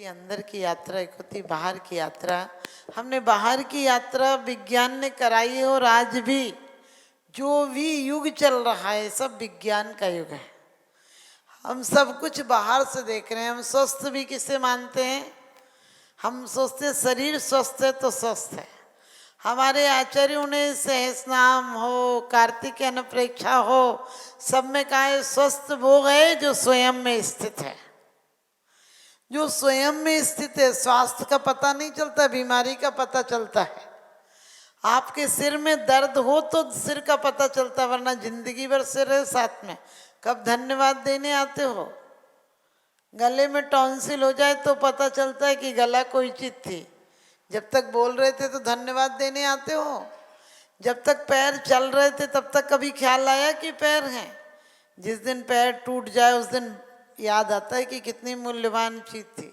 होती अंदर की यात्रा, एक होती बाहर की यात्रा। हमने बाहर की यात्रा विज्ञान ने कराई है और आज भी जो भी युग चल रहा है सब विज्ञान का युग है। हम सब कुछ बाहर से देख रहे हैं। हम स्वस्थ भी किसे मानते हैं? हम सोचते हैं शरीर स्वस्थ है तो स्वस्थ है। हमारे आचार्यों ने सहस्रनाम हो, कार्तिक अनप्रेक्षा हो, सब में कहा है स्वस्थ वो है जो स्वयं में स्थित है। जो स्वयं में स्थित है, स्वास्थ्य का पता नहीं चलता, बीमारी का पता चलता है। आपके सिर में दर्द हो तो सिर का पता चलता, वरना जिंदगी भर सिर है साथ में। कब धन्यवाद देने आते हो? गले में टॉन्सिल हो जाए तो पता चलता है कि गला कोई चीज थी। जब तक बोल रहे थे तो धन्यवाद देने आते हो। जब तक पैर चल रहे थे तब तक कभी ख्याल आया कि पैर हैं? जिस दिन पैर टूट जाए उस दिन याद आता है कि कितनी मूल्यवान चीज थी।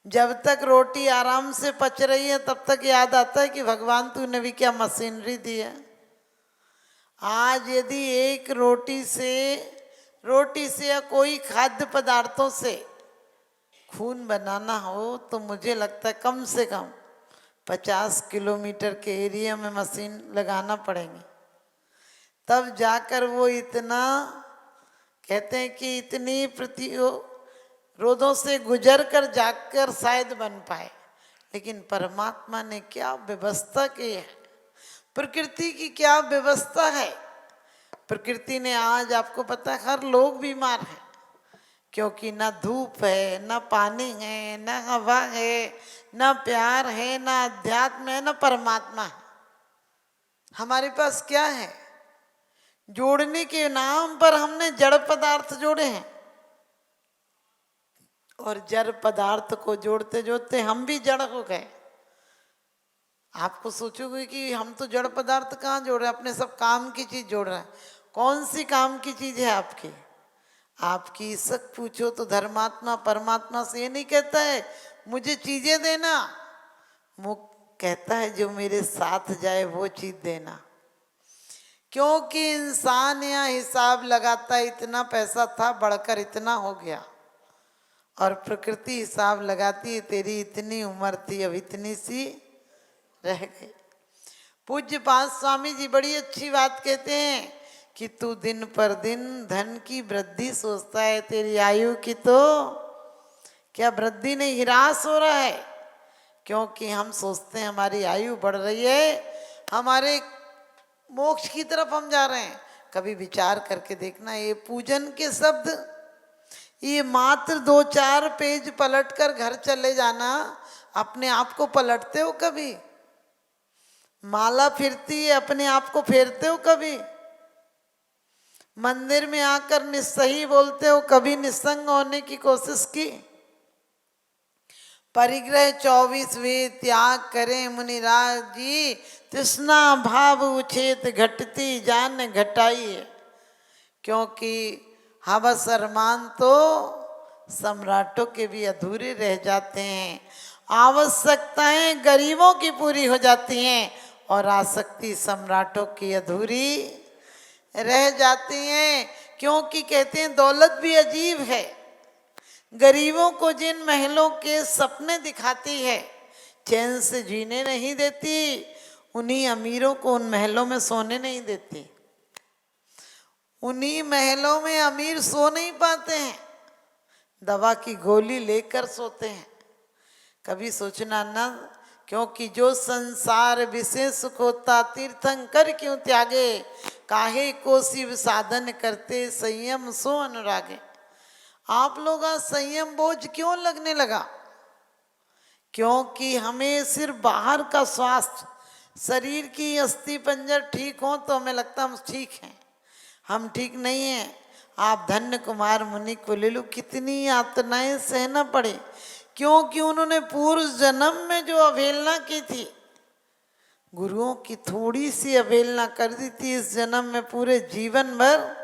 जब तक रोटी आराम से पच रही है तब तक याद आता है कि भगवान तूने भी क्या मशीनरी दी है। आज यदि एक रोटी से या कोई खाद्य पदार्थों से खून बनाना हो तो मुझे लगता है कम से कम 50 किलोमीटर के एरिया में मशीन लगाना पड़ेगी, तब जाकर वो इतना, कहते हैं कि इतनी प्रतिरोधों से गुजर कर जाकर शायद बन पाए। लेकिन परमात्मा ने क्या व्यवस्था की है, प्रकृति की क्या व्यवस्था है। प्रकृति ने आज, आपको पता है, हर लोग बीमार हैं क्योंकि ना धूप है, ना पानी है, ना हवा है, ना प्यार है, ना अध्यात्म है, ना परमात्मा है। हमारे पास क्या है? जोड़ने के नाम पर हमने जड़ पदार्थ जोड़े हैं और जड़ पदार्थ को जोड़ते जोड़ते हम भी जड़ हो गए। आपको सोचोगे कि हम तो जड़ पदार्थ कहाँ जोड़ रहे हैं, अपने सब काम की चीज जोड़ रहे हैं। कौन सी काम की चीज है आपकी? आपकी सच पूछो तो धर्मात्मा परमात्मा से ये नहीं कहता है मुझे चीजें देना, मुख कहता है जो मेरे साथ जाए वो चीज देना। क्योंकि इंसान यहाँ हिसाब लगाता है इतना पैसा था बढ़कर इतना हो गया, और प्रकृति हिसाब लगाती है तेरी इतनी उम्र थी अब इतनी सी रह गई। पूज्य पाद स्वामी जी बड़ी अच्छी बात कहते हैं कि तू दिन पर दिन धन की वृद्धि सोचता है, तेरी आयु की तो क्या वृद्धि नहीं ह्रास हो रहा है। क्योंकि हम सोचते हैं हमारी आयु बढ़ रही है, हमारे मोक्ष की तरफ हम जा रहे हैं। कभी विचार करके देखना, ये पूजन के शब्द, ये मात्र 2-4 पेज पलट कर घर चले जाना, अपने आप को पलटते हो कभी? माला फिरती है, अपने आप को फेरते हो कभी? मंदिर में आकर निस्सही बोलते हो, कभी निस्संग होने की कोशिश की? परिग्रह 24 वेद त्याग करें मुनिराज जी, तृष्णा भाव उछेत घटती जान घटाई है। क्योंकि हवस अरमान तो सम्राटों के भी अधूरे रह जाते हैं, आवश्यकताएं गरीबों की पूरी हो जाती हैं और आसक्ति सम्राटों की अधूरी रह जाती हैं। क्योंकि कहते हैं दौलत भी अजीब है, गरीबों को जिन महलों के सपने दिखाती है चैन से जीने नहीं देती, उन्हीं अमीरों को उन महलों में सोने नहीं देती। उन्हीं महलों में अमीर सो नहीं पाते हैं, दवा की गोली लेकर सोते हैं। कभी सोचना ना, क्योंकि जो संसार विशेष सुख होता तीर्थंकर क्यों त्यागे, काहे को शिव साधन करते संयम सो अनुरागे। आप लोग आज संयम बोझ क्यों लगने लगा? क्योंकि हमें सिर्फ बाहर का स्वास्थ्य, शरीर की अस्थि पंजर ठीक हो तो हमें लगता हम ठीक हैं, हम ठीक नहीं हैं। आप धन्य कुमार मुनि को ले लो, कितनी यातनाएं सहना पड़े, क्योंकि उन्होंने पूर्व जन्म में जो अवहेलना की थी, गुरुओं की थोड़ी सी अवहेलना कर दी थी, इस जन्म में पूरे जीवन भर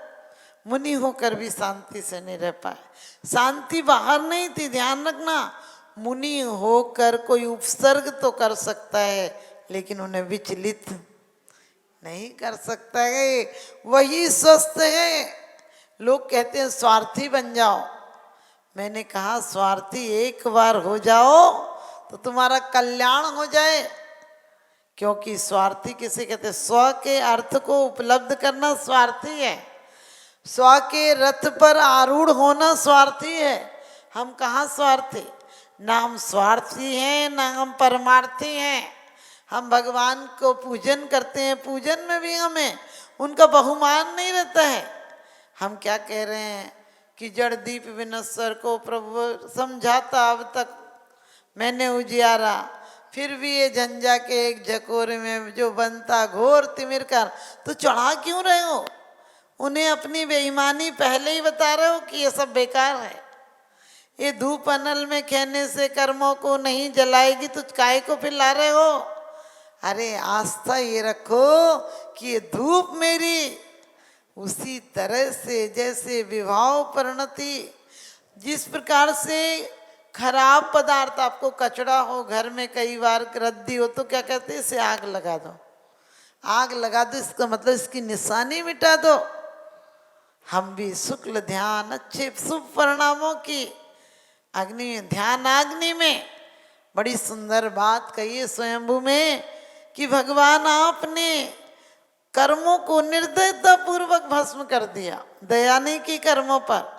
मुनि होकर भी शांति से नहीं रह पाए। शांति बाहर नहीं थी, ध्यान रखना। मुनि होकर कोई उपसर्ग तो कर सकता है लेकिन उन्हें विचलित नहीं कर सकता है, वही स्वस्थ है। लोग कहते हैं स्वार्थी बन जाओ, मैंने कहा स्वार्थी एक बार हो जाओ तो तुम्हारा कल्याण हो जाए, क्योंकि स्वार्थी किसे कहते हैं? स्व के अर्थ को उपलब्ध करना स्वार्थी है, स्व के रथ पर आरूढ़ होना स्वार्थी है। हम कहाँ स्वार्थी? ना हम स्वार्थी हैं ना हम परमार्थी हैं। हम भगवान को पूजन करते हैं, पूजन में भी हमें उनका बहुमान नहीं रहता है। हम क्या कह रहे हैं कि जड़ दीप विनस्वर को प्रभु समझाता अब तक मैंने उजियारा, फिर भी ये झंझा के एक झकोरे में जो बनता घोर तिमिर का, तो चढ़ा क्यों रहे हो? उन्हें अपनी बेईमानी पहले ही बता रहे हो कि ये सब बेकार है। ये धूप अनल में खेने से कर्मों को नहीं जलाएगी, तो काय को फिर ला रहे हो? अरे आस्था ये रखो कि ये धूप मेरी उसी तरह से जैसे विवाह परिणति, जिस प्रकार से खराब पदार्थ, आपको कचड़ा हो घर में, कई बार रद्दी हो तो क्या कहते हैं? इसे आग लगा दो, आग लगा दो, इसका मतलब इसकी निशानी मिटा दो। हम भी शुक्ल ध्यान अच्छे शुभ परिणामों की अग्नि में, ध्यानाग्नि में, बड़ी सुंदर बात कही है स्वयंभू में कि भगवान आपने कर्मों को निर्दयता पूर्वक भस्म कर दिया, दया नहीं की कर्मों पर।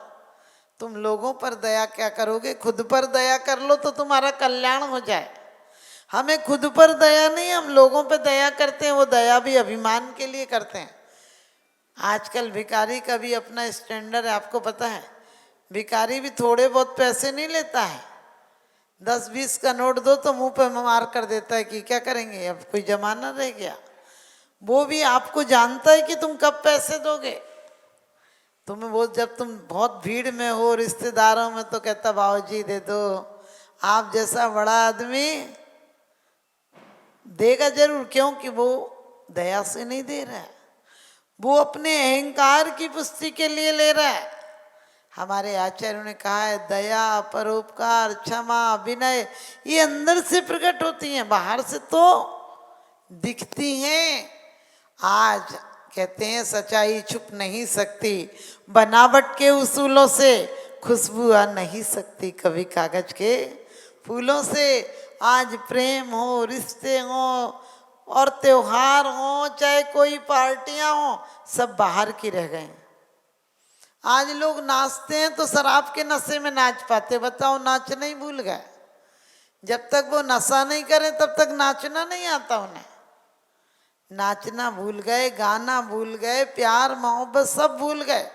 तुम लोगों पर दया क्या करोगे? खुद पर दया कर लो तो तुम्हारा कल्याण हो जाए। हमें खुद पर दया नहीं, हम लोगों पर दया करते हैं, वो दया भी अभिमान के लिए करते हैं। आजकल भिखारी का भी अपना स्टैंडर्ड है, आपको पता है। भिखारी भी थोड़े बहुत पैसे नहीं लेता है, 10-20 का नोट दो तो मुंह पे मार कर देता है कि क्या करेंगे, अब कोई जमाना रह गया। वो भी आपको जानता है कि तुम कब पैसे दोगे। तुम्हें वो जब तुम बहुत भीड़ में हो रिश्तेदारों में तो कहता बाबूजी दे दो। आप जैसा बड़ा आदमी देगा जरूर, क्योंकि वो दया से नहीं दे रहा है, वो अपने अहंकार की पुष्टि के लिए ले रहा है। हमारे आचार्यों ने कहा है दया, परोपकार, क्षमा, विनय ये अंदर से प्रकट होती हैं, बाहर से तो दिखती हैं। आज कहते हैं सच्चाई छुप नहीं सकती, बनावट के उसूलों से खुशबू आ नहीं सकती, कभी कागज के फूलों से। आज प्रेम हो, रिश्ते हो और त्योहार हो, चाहे कोई पार्टियां हो, सब बाहर की रह गए। आज लोग नाचते हैं तो शराब के नशे में नाच पाते, बताओ नाचना ही भूल गए। जब तक वो नशा नहीं करें तब तक नाचना नहीं आता उन्हें। नाचना भूल गए, गाना भूल गए, प्यार मोहब्बत सब भूल गए।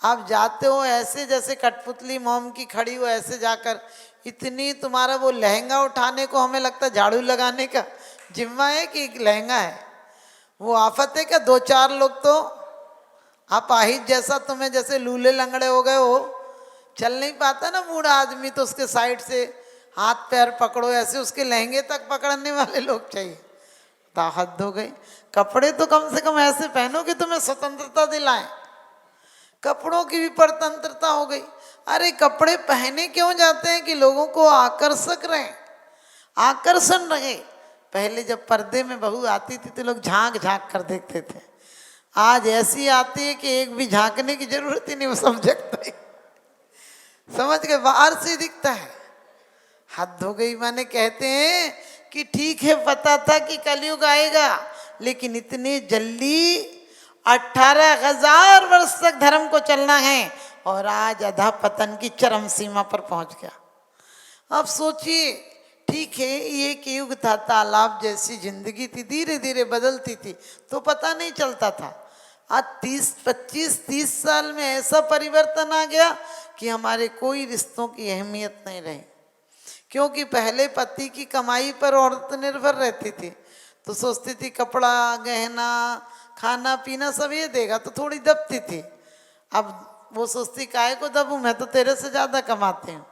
आप जाते हो ऐसे जैसे कठपुतली मोम की खड़ी हो, ऐसे जाकर इतनी तुम्हारा वो लहंगा उठाने को हमें लगता है झाड़ू लगाने का जिम्मा है कि लहंगा है। वो आफत है क्या? 2-4 लोग तो आप आहित जैसा, तुम्हें जैसे लूले लंगड़े हो गए हो, चल नहीं पाता ना बूढ़ा आदमी, तो उसके साइड से हाथ पैर पकड़ो, ऐसे उसके लहंगे तक पकड़ने वाले लोग चाहिए। हद हो गई। कपड़े तो कम से कम ऐसे पहनो कि तुम्हें स्वतंत्रता दिलाएं। कपड़ों की भी परतंत्रता हो गई। अरे कपड़े पहने क्यों जाते हैं? कि लोगों को आकर्षक रहे, आकर्षण रहे। पहले जब पर्दे में बहू आती थी तो लोग झांक झांक कर देखते थे। आज ऐसी आती है कि एक भी झांकने की जरूरत ही नहीं, वो सब जगता है, समझ के बाहर से दिखता है। हद हो गई। माने कहते हैं कि ठीक है पता था कि कलयुग आएगा, लेकिन इतनी जल्दी 18,000 वर्ष तक धर्म को चलना है और आज अधा पतन की चरम सीमा पर पहुंच गया। अब सोचिए, ठीक है ये एक युग था, तालाब जैसी जिंदगी थी, धीरे धीरे बदलती थी तो पता नहीं चलता था। आज 25-30 साल में ऐसा परिवर्तन आ गया कि हमारे कोई रिश्तों की अहमियत नहीं रही। क्योंकि पहले पति की कमाई पर औरत निर्भर रहती थी, तो सोचती थी कपड़ा गहना खाना पीना सब ये देगा, तो थोड़ी दबती थी। अब वो सोचती काहे को दबूं, मैं तो तेरे से ज़्यादा कमाती हूँ।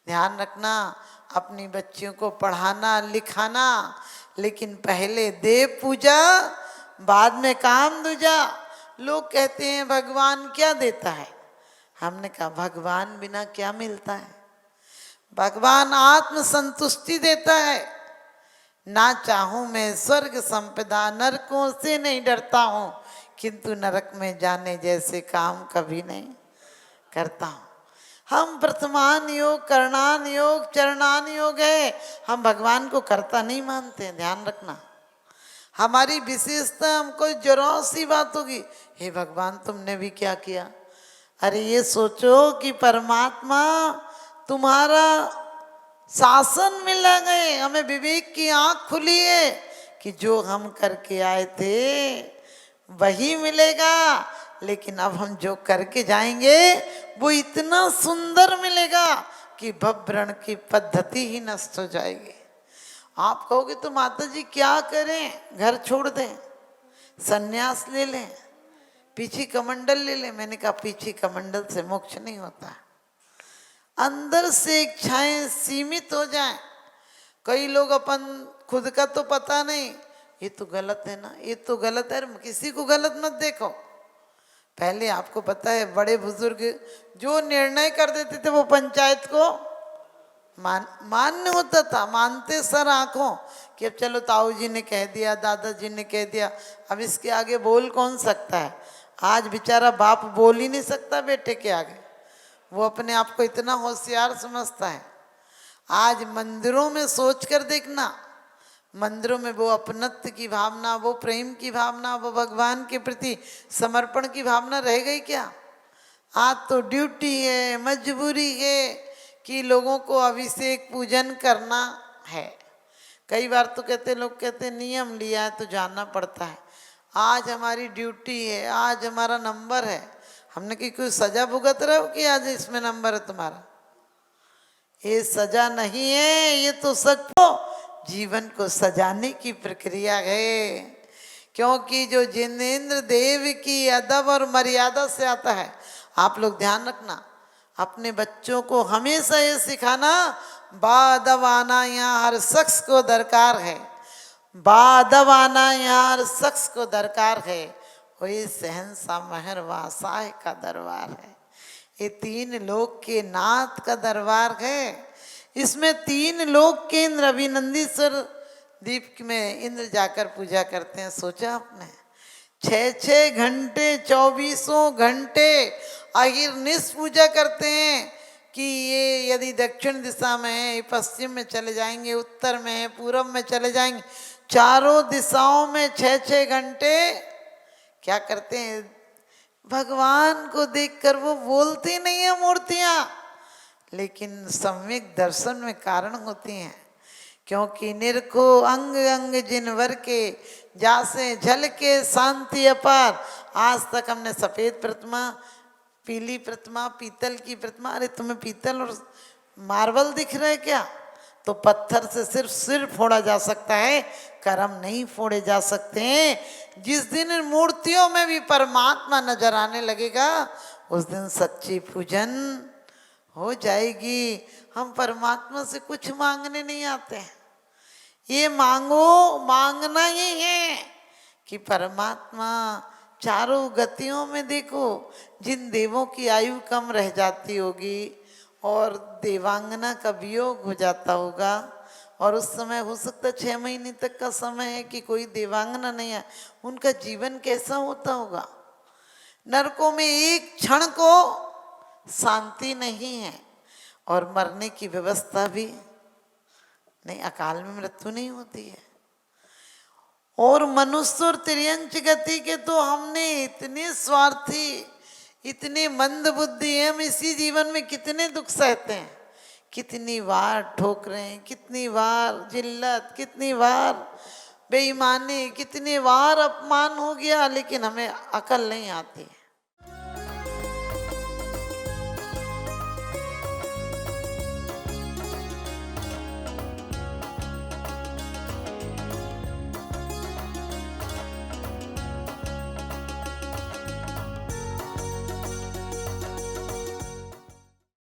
ध्यान रखना, अपनी बच्चियों को पढ़ाना लिखाना, लेकिन पहले देव पूजा बाद में काम दूजा। लोग कहते हैं भगवान क्या देता है? हमने कहा भगवान बिना क्या मिलता है? भगवान आत्म संतुष्टि देता है। ना चाहूं मैं स्वर्ग संपदा, नरकों से नहीं डरता हूं, किंतु नरक में जाने जैसे काम कभी नहीं करता हूं। हम प्रथमान योग, करणान योग, चरणान योग है, हम भगवान को कर्ता नहीं मानते हैं, ध्यान रखना। हमारी विशेषता, हमको जरा सी बात होगी, हे भगवान तुमने भी क्या किया। अरे ये सोचो कि परमात्मा तुम्हारा शासन मिला गए, हमें विवेक की आंख खुली है कि जो हम करके आए थे वही मिलेगा, लेकिन अब हम जो करके जाएंगे वो इतना सुंदर मिलेगा कि भवभ्रण की पद्धति ही नष्ट हो जाएगी। आप कहोगे तो माता जी क्या करें, घर छोड़ दें, सन्यास ले लें, पीछे कमंडल ले लें। मैंने कहा पीछे कमंडल से मोक्ष नहीं होता, अंदर से इच्छाएं सीमित हो जाएं। कई लोग अपन खुद का तो पता नहीं, ये तो गलत है ना, ये तो गलत है, किसी को गलत मत देखो। पहले आपको पता है बड़े बुजुर्ग जो निर्णय कर देते थे वो पंचायत को मान्य होता था, मानते सर आंखों कि अब चलो ताऊ जी ने कह दिया, दादाजी ने कह दिया, अब इसके आगे बोल कौन सकता है। आज बेचारा बाप बोल ही नहीं सकता बेटे के आगे, वो अपने आप को इतना होशियार समझता है। आज मंदिरों में सोच कर देखना, मंदिरों में वो अपनत्व की भावना, वो प्रेम की भावना, वो भगवान के प्रति समर्पण की भावना रह गई क्या। आज तो ड्यूटी है, मजबूरी है कि लोगों को अभिषेक पूजन करना है। कई बार तो कहते लोग कहते नियम लिया है तो जानना पड़ता है। आज हमारी ड्यूटी है, आज हमारा नंबर है। हमने कि कोई सजा भुगत रहे हो कि आज इसमें नंबर है तुम्हारा। ये सजा नहीं है, ये तो सच जीवन को सजाने की प्रक्रिया है। क्योंकि जो जिनेंद्र देव की अदब और मर्यादा से आता है, आप लोग ध्यान रखना, अपने बच्चों को हमेशा ये सिखाना, बादब आना यहाँ हर शख्स को दरकार है, बादब आना यहाँ हर शख्स को दरकार है, वही सहनशाह मेहरवा शाह का दरबार है। ये तीन लोक के नाथ का दरबार है। इसमें तीन लोक के इंद्र अभिनंदीश्वर दीप में इंद्र जाकर पूजा करते हैं। सोचा आपने 6-6 घंटे 24 घंटे अहिर्निश पूजा करते हैं कि ये यदि दक्षिण दिशा में है, पश्चिम में चले जाएंगे, उत्तर में है, पूर्व में चले जाएंगे, चारों दिशाओं में 6-6 घंटे क्या करते हैं, भगवान को देखकर वो बोलती नहीं है मूर्तियां, लेकिन सम्यक दर्शन में कारण होती हैं। क्योंकि निरखो अंग अंग जिनवर के, जासे झल के शांति अपार। आज तक हमने सफेद प्रतिमा, पीली प्रतिमा, पीतल की प्रतिमा, अरे तुम्हें पीतल और मार्बल दिख रहा है क्या। तो पत्थर से सिर्फ सिर फोड़ा जा सकता है, कर्म नहीं फोड़े जा सकते हैं। जिस दिन इन मूर्तियों में भी परमात्मा नजर आने लगेगा, उस दिन सच्ची पूजन हो जाएगी। हम परमात्मा से कुछ मांगने नहीं आते हैं, ये मांगो, मांगना ही है कि परमात्मा चारों गतियों में देखो, जिन देवों की आयु कम रह जाती होगी और देवांगना का वियोग हो जाता होगा, और उस समय हो सकता है 6 महीने तक का समय है कि कोई देवांगना नहीं है, उनका जीवन कैसा होता होगा। नरकों में एक क्षण को शांति नहीं है और मरने की व्यवस्था भी नहीं, अकाल में मृत्यु नहीं होती है। और मनुष्य और त्रियंच गति के तो हमने इतने स्वार्थी, इतने मंद बुद्धि है, हम इसी जीवन में कितने दुख सहते हैं, कितनी बार ठोकरें, कितनी बार जिल्लत, कितनी बार बेईमानी, कितनी बार अपमान हो गया, लेकिन हमें अकल नहीं आती।